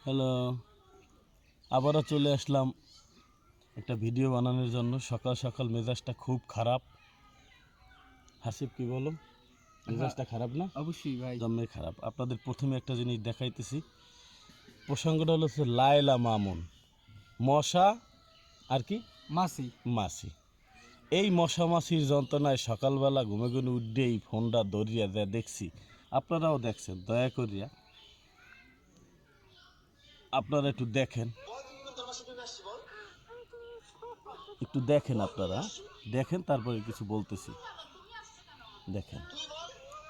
Hello, আবারও চলে আসলাম একটা ভিডিও বানানোর জন্য। সকাল সকাল মেজাজটা খুব খারাপ। হাসিব কি বলো, মেজাজটা খারাপ না? অবশ্যই ভাই। জন্মে খারাপ। আপনাদের প্রথমে একটা জিনিস দেখাইতেছি। প্রসঙ্গটা হলো লায়লা মামুন, মশা আর কি মাসি। মাছি। এই মশা মাছির যন্ত্রণায় সকালবেলা ঘুমে ঘুমে উঠেই ফোনটা ধরিয়া দেয়া দেখছি, আপনারাও দেখছেন। দয়া করিয়া আপনারা একটু দেখেন, আপনারা দেখেন, তারপরে কিছু বলতেছি। দেখেন,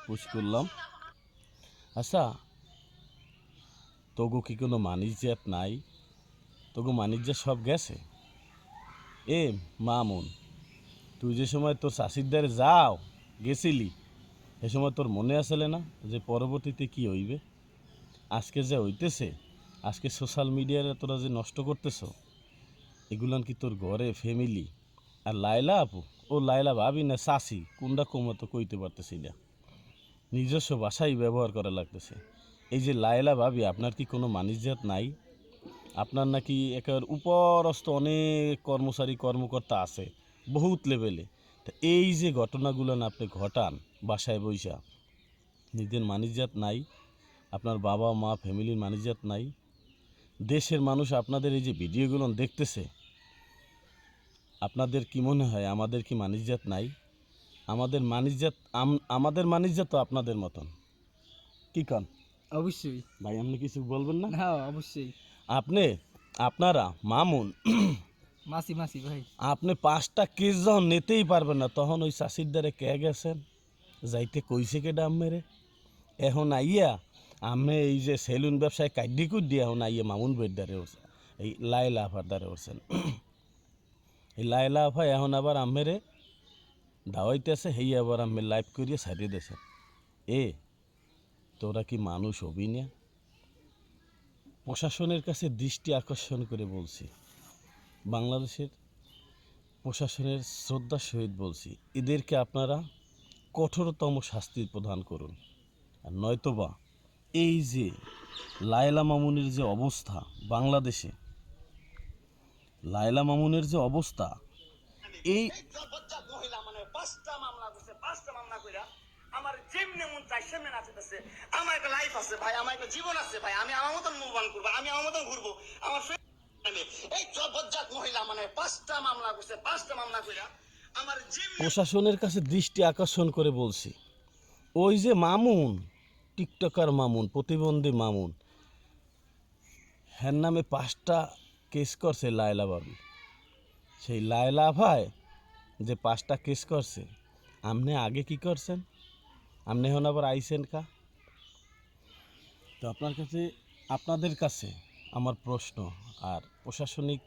পুশ করলাম। আচ্ছা, তবু কি কোনো মানিজ্জাত নাই? তবু মানিজ্জাত সব গেছে। এ মামুন, তুই যে সময় তোর চাষির দ্বারে যাও গেছিলি, সে সময় তোর মনে আসলে না যে পরবর্তীতে কি হইবে? আজকে যে হইতেছে, আজকে সোশ্যাল মিডিয়ারে তোরা যে নষ্ট করতেছ, এগুলান কি তোর ঘরে ফ্যামিলি? আর লায়লা আপু, ও লায়লা ভাবি না চাষি, কোনটা কমতো কইতে পারতেছি না, নিজস্ব ভাষাই ব্যবহার করা লাগতেছে। এই যে লায়লা ভাবি, আপনার কি কোনো মানিজ্জাত নাই? আপনার নাকি একেবারে উপরস্থ অনেক কর্মচারী কর্মকর্তা আছে বহুত লেভেলে। তা এই যে ঘটনাগুলো না আপনি ঘটান বাসায় বইসা, নিজের মানিজ্জাত নাই, আপনার বাবা মা ফ্যামিলির মানিজ্জাত নাই, দেশের মানুষ আপনাদের এই যে ভিডিওগুলো দেখতেছে, আপনাদের কি মনে হয় আমাদের কি মানিজ্জাত নাই? আমাদের মানিজ্জাত, আমাদের মানিজ্জাত তো আপনাদের মতন। কি কন অবশ্যই ভাই, আপনি কিছু বলবেন না? না, অবশ্যই আপনারা মামুন, মাসি মাসি ভাই। আপনি 5টা কেস যখন নিতেই পারবেন না, তখন ওই চাষির দ্বারে কে গেছেন যাইতে কইছে কে ডাম মেরে? এখন আইয়া আমি এই যে সেলুন ব্যবসায় কাড্ডি কুদ্দি, এখন আইয়া মামুন বইয়ের দ্বারে উঠছে, এই লায়লা আফার দ্বারে উঠছেন। এই লায়লা আফা এখন আবার আমেরে দাওয়াইতেছে, হেই আবার আমি লাইভ করিয়ে ছাড়িয়ে দিয়েছেন। এ তোরা কি মানুষ হবি না? প্রশাসনের কাছে দৃষ্টি আকর্ষণ করে বলছি, বাংলাদেশের প্রশাসনের শ্রদ্ধার সহিত বলছি, এদেরকে আপনারা কঠোরতম শাস্তি প্রদান করুন। আর নয়তোবা এই যে লায়লা মামুনের যে অবস্থা বাংলাদেশে, লায়লা মামুনের যে অবস্থা, এই মহিলা মানে 5টা মামলা করছে, 5টা মামলা কইরা আমার যেমনে মন চাই সেমনে নাচতেছে। আমার একটা লাইফ আছে ভাই, আমার একটা জীবন আছে ভাই, আমি আমার মতন মুভ অন করবো, আমি আমার মতন ঘুরবো। আমার এই জবজ্জাত মহিলা মানে 5টা মামলা করছে, 5টা মামলা কইরা আমার প্রশাসনের কাছে দৃষ্টি আকর্ষণ করে বলছি, ওই যে মামুন, টিকটকার মামুন, প্রতিবন্ধী মামুন, হ্যার নামে 5টা কেস করছে লায়লা বাবু। সেই লায়লা ভাই যে 5টা কেস করছে, আপনি আগে কি করছেন? আপনি এখন আবার আইসেন কা? তো আপনাদের কাছে আমার প্রশ্ন, আর প্রশাসনিক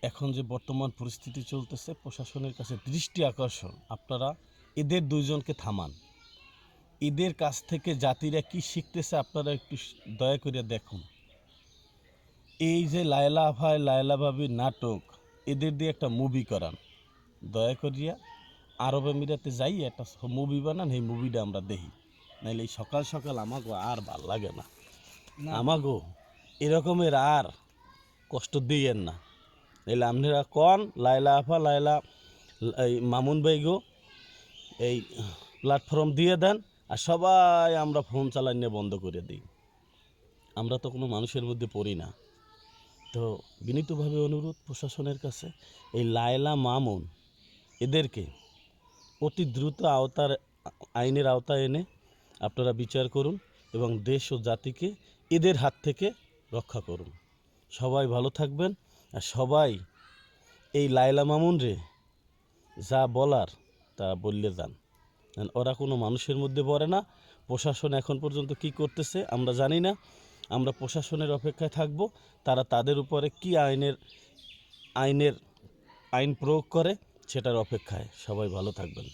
এখন যে বর্তমান পরিস্থিতি চলতেছে, প্রশাসনের কাছে দৃষ্টি আকর্ষণ, আপনারা এদের দুইজনকে থামান। এদের কাছ থেকে জাতিরা কি শিখতেছে আপনারা একটু দয়া করে দেখুন। এই যে লায়লা ভাই লায়লা ভাবির নাটক, এদের দিয়ে একটা মুভি করান দয়া করিয়া। আরব আমিরাতে যাই একটা মুভি বানান, এই মুভিটা আমরা দেখি। নাইলে এই সকাল সকাল আমাগো আর ভাল লাগে না। আমাগো এরকমের আর কষ্ট দিয়েন না। নাইলে আপনারা কন লায়লা আফা, লায়লা এই মামুন ভাই গো, এই প্ল্যাটফর্ম দিয়ে দেন, আর সবাই আমরা ফোন চালানো বন্ধ করে দিই। আমরা তো কোনো মানুষের মধ্যে পড়ি না। তো বিনীতভাবে অনুরোধ প্রশাসনের কাছে, এই লায়লা মামুন এদেরকে অতি দ্রুত আইনের আওতায় এনে আপনারা বিচার করুন এবং দেশ ও জাতিকে এদের হাত থেকে রক্ষা করুন। সবাই ভালো থাকবেন, আর সবাই এই লায়লা মামুন রে যা বলার তা বললে যান। ওরা কোনো মানুষের মধ্যে পড়ে না। প্রশাসন এখন পর্যন্ত কি করতেছে আমরা জানি না। আমরা প্রশাসনের অপেক্ষায় থাকব, তারা তাদের উপরে কি আইন প্রয়োগ করে সেটার অপেক্ষায়। সবাই ভালো থাকবেন।